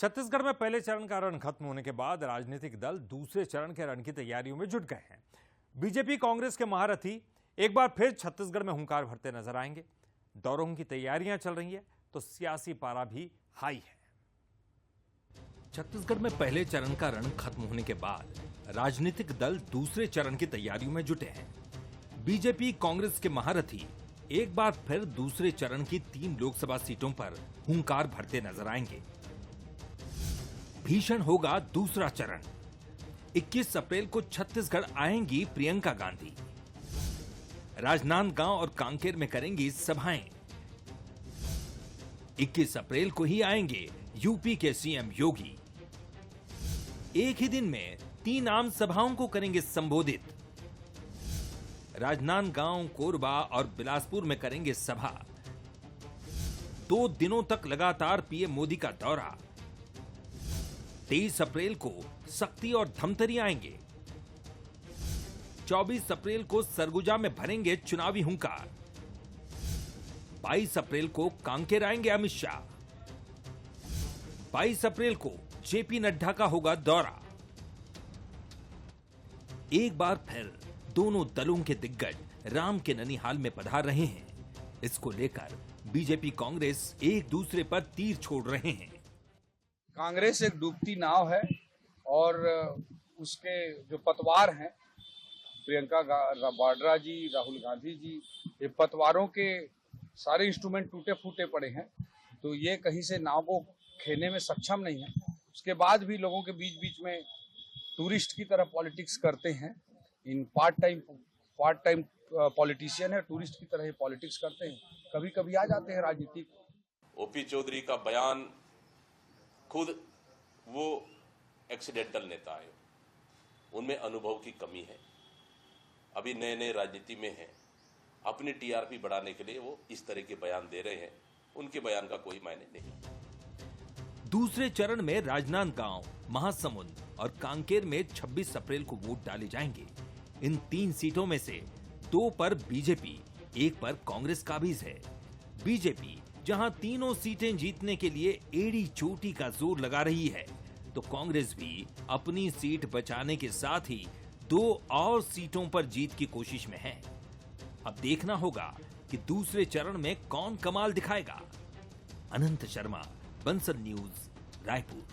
छत्तीसगढ़ में पहले चरण का रण खत्म होने के बाद राजनीतिक दल दूसरे चरण के रण की तैयारियों में जुट गए हैं। बीजेपी कांग्रेस के महारथी एक बार फिर छत्तीसगढ़ में हुंकार भरते नजर आएंगे। दौरों की तैयारियां चल रही है तो सियासी पारा भी हाई है। छत्तीसगढ़ में पहले चरण का रण खत्म होने के बाद राजनीतिक दल दूसरे चरण की तैयारियों में जुटे हैं। बीजेपी कांग्रेस के महारथी एक बार फिर दूसरे चरण की 3 लोकसभा सीटों पर हुंकार भरते नजर आएंगे। भीषण होगा दूसरा चरण। 21 अप्रैल को छत्तीसगढ़ आएंगी प्रियंका गांधी। राजनांदगांव और कांकेर में करेंगी सभाएं। 21 अप्रैल को ही आएंगे यूपी के सीएम योगी। एक ही दिन में 3 आम सभाओं को करेंगे संबोधित। राजनांदगांव, कोरबा और बिलासपुर में करेंगे सभा। 2 दिनों तक लगातार पीएम मोदी का दौरा। 23 अप्रैल को सक्ती और धमतरी आएंगे। 24 अप्रैल को सरगुजा में भरेंगे चुनावी हुंकार। 22 अप्रैल को कांकेर आएंगे अमित शाह। 22 अप्रैल को जेपी नड्डा का होगा दौरा। एक बार फिर दोनों दलों के दिग्गज राम के ननिहाल में पधार रहे हैं। इसको लेकर बीजेपी कांग्रेस एक दूसरे पर तीर छोड़ रहे हैं। कांग्रेस एक डूबती नाव है और उसके जो पतवार हैं, प्रियंका वाड्रा जी, राहुल गांधी जी, ये पतवारों के सारे इंस्ट्रूमेंट टूटे फूटे पड़े हैं, तो ये कहीं से नाव को खेने में सक्षम नहीं है। उसके बाद भी लोगों के बीच बीच में टूरिस्ट की तरह पॉलिटिक्स करते हैं। इन पार्ट टाइम पॉलिटिशियन है, टूरिस्ट की तरह ही पॉलिटिक्स करते हैं, कभी कभी आ जाते हैं राजनीति। ओपी चौधरी का बयान, खुद वो एक्सीडेंटल नेता है, उनमें अनुभव की कमी है, अभी नए नए राजनीति में हैं, अपनी टीआरपी बढ़ाने के लिए वो इस तरह के बयान दे रहे हैं। उनके बयान का कोई मायने नहीं। दूसरे चरण में राजनांदगांव, महासमुंद और कांकेर में 26 अप्रैल को वोट डाले जाएंगे। इन 3 सीटों में से 2 पर बीजेपी, 1 पर कांग्रेस काबिज है। बीजेपी जहां तीनों सीटें जीतने के लिए एड़ी चोटी का जोर लगा रही है, तो कांग्रेस भी अपनी सीट बचाने के साथ ही 2 और सीटों पर जीत की कोशिश में है। अब देखना होगा कि दूसरे चरण में कौन कमाल दिखाएगा। अनंत शर्मा, बंसल न्यूज, रायपुर।